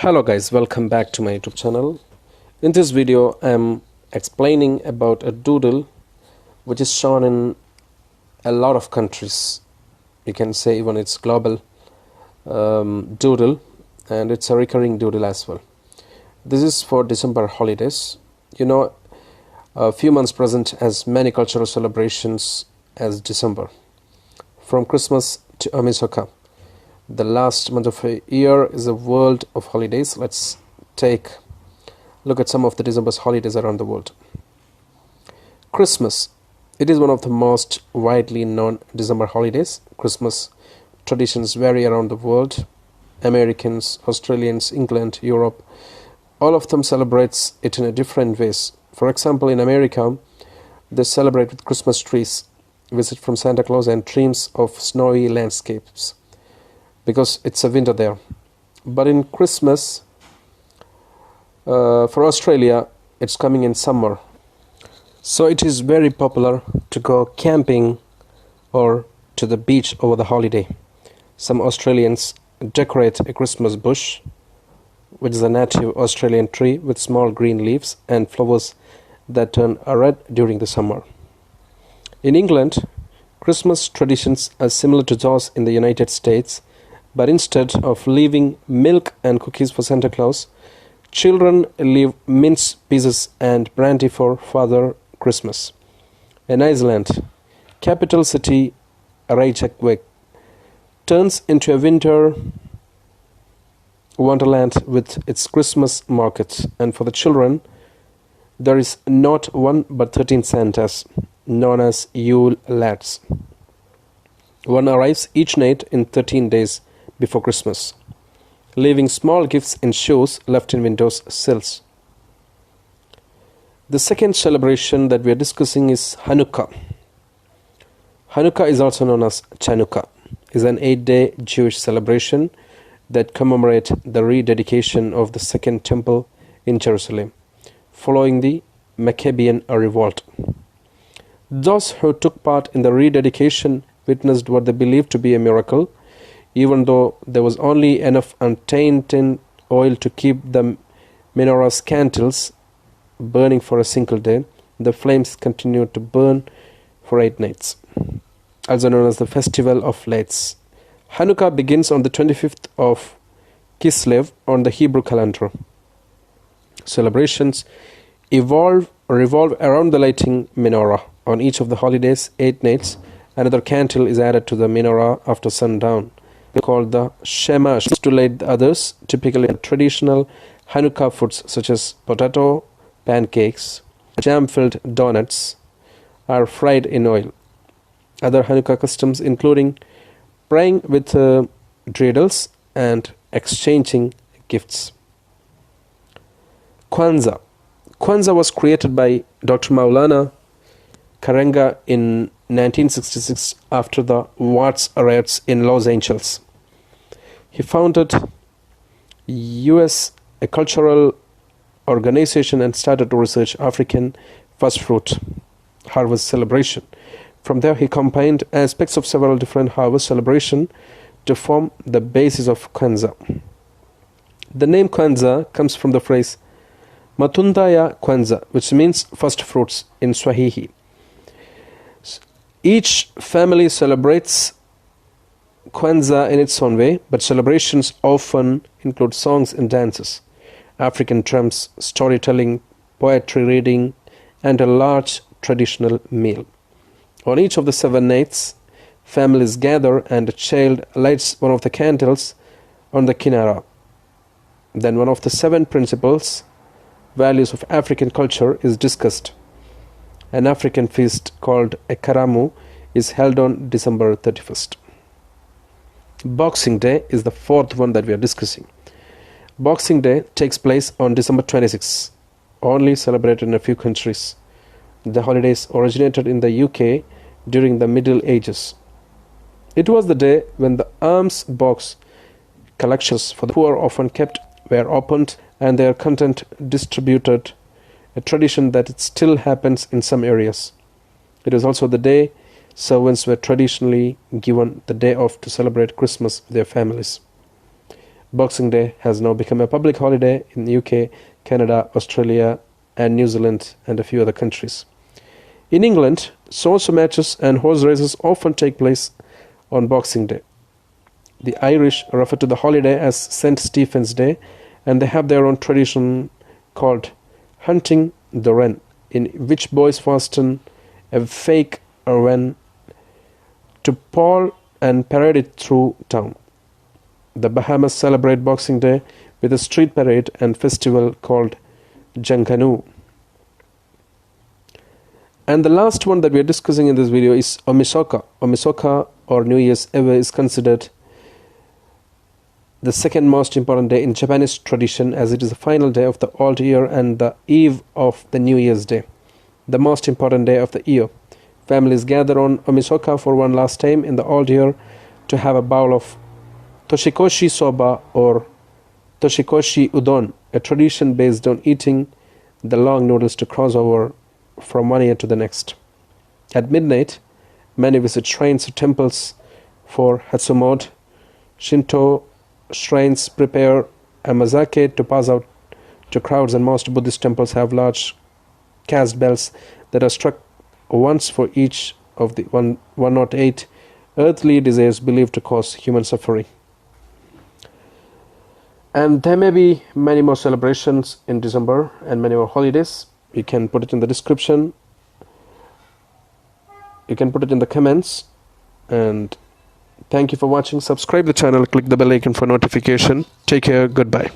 Hello guys, welcome back to my YouTube channel. In this video I am explaining about a doodle which is shown in a lot of countries. You can say even it's global doodle, and it's a recurring doodle as well. This is for December holidays. You know, a few months present as many cultural celebrations as December, from Christmas to Omishaka. The last month of a year is a world of holidays. Let's take a look at some of the December's holidays around the world. Christmas. It is one of the most widely known December holidays. Christmas traditions vary around the world. Americans, Australians, England, Europe, all of them celebrates it in a different ways. For example, in America, they celebrate with Christmas trees, visit from Santa Claus, and dreams of snowy landscapes, because it's a winter there. But in Christmas, for Australia, it's coming in summer. So it is very popular to go camping or to the beach over the holiday. Some Australians decorate a Christmas bush, which is a native Australian tree with small green leaves and flowers that turn red during the summer. In England, Christmas traditions are similar to those in the United States, but instead of leaving milk and cookies for Santa Claus, children leave mince pieces and brandy for Father Christmas. In Iceland, capital city Reykjavik turns into a winter wonderland with its Christmas market, and for the children, there is not one but 13 Santas, known as Yule lads. One arrives each night in 13 days before Christmas, leaving small gifts in shoes left in windows sills. The second celebration that we are discussing is Hanukkah. Hanukkah is also known as Chanukah, is an 8-day Jewish celebration that commemorates the rededication of the Second Temple in Jerusalem, following the Maccabean Revolt. Those who took part in the rededication witnessed what they believed to be a miracle. Even though there was only enough untainted oil to keep the menorah's candles burning for a single day, the flames continued to burn for 8 nights, also known as the Festival of Lights. Hanukkah begins on the 25th of Kislev on the Hebrew calendar. Celebrations revolve around the lighting menorah. On each of the holidays, 8 nights, another candle is added to the menorah after sundown, called the Shemash, to light the others. Typically traditional Hanukkah foods such as potato pancakes, jam-filled donuts are fried in oil. Other Hanukkah customs including praying with dreidels and exchanging gifts. Kwanzaa. Kwanzaa was created by Dr. Maulana Karenga in 1966 after the Watts riots in Los Angeles. He founded a cultural organization and started to research African first fruit harvest celebration. From there, he combined aspects of several different harvest celebrations to form the basis of Kwanzaa. The name Kwanzaa comes from the phrase Matunda ya Kwanzaa, which means first fruits in Swahili. Each family celebrates Kwanzaa in its own way, but celebrations often include songs and dances, African drums, storytelling, poetry reading, and a large traditional meal. On each of the 7 nights, families gather and a child lights one of the candles on the kinara. Then one of the 7 principles, values of African culture is discussed. An African feast called a Karamu is held on December 31st. Boxing Day is the 4th one that we are discussing. Boxing Day takes place on December 26th, only celebrated in a few countries. The holidays originated in the UK during the Middle Ages. It was the day when the alms box collections for the poor often kept were opened and their content distributed, a tradition that it still happens in some areas. It is also the day servants were traditionally given the day off to celebrate Christmas with their families. Boxing Day has now become a public holiday in the UK, Canada, Australia, and New Zealand, and a few other countries. In England, so-so matches and horse races often take place on Boxing Day. The Irish refer to the holiday as St. Stephen's Day, and they have their own tradition called hunting the wren, in which boys fasten a fake wren to pole and parade it through town. The Bahamas celebrate Boxing Day with a street parade and festival called Jankanu. And the last one that we are discussing in this video is Omishaka. Omishaka, or New Year's Eve, is considered the second most important day in Japanese tradition, as it is the final day of the old year and the eve of the New Year's Day, the most important day of the year. Families gather on Omishaka for one last time in the old year to have a bowl of toshikoshi soba or toshikoshi udon, a tradition based on eating the long noodles to cross over from one year to the next. At midnight, many visit shrines or temples for Hatsumode. Shinto shrines prepare a mazake to pass out to crowds, and most Buddhist temples have large cast bells that are struck once for each of the 108 earthly desires believed to cause human suffering. And there may be many more celebrations in December and many more holidays. You can put it in the description. You can put it in the comments. And thank you for watching. Subscribe the channel. Click the bell icon for notification. Take care. Goodbye.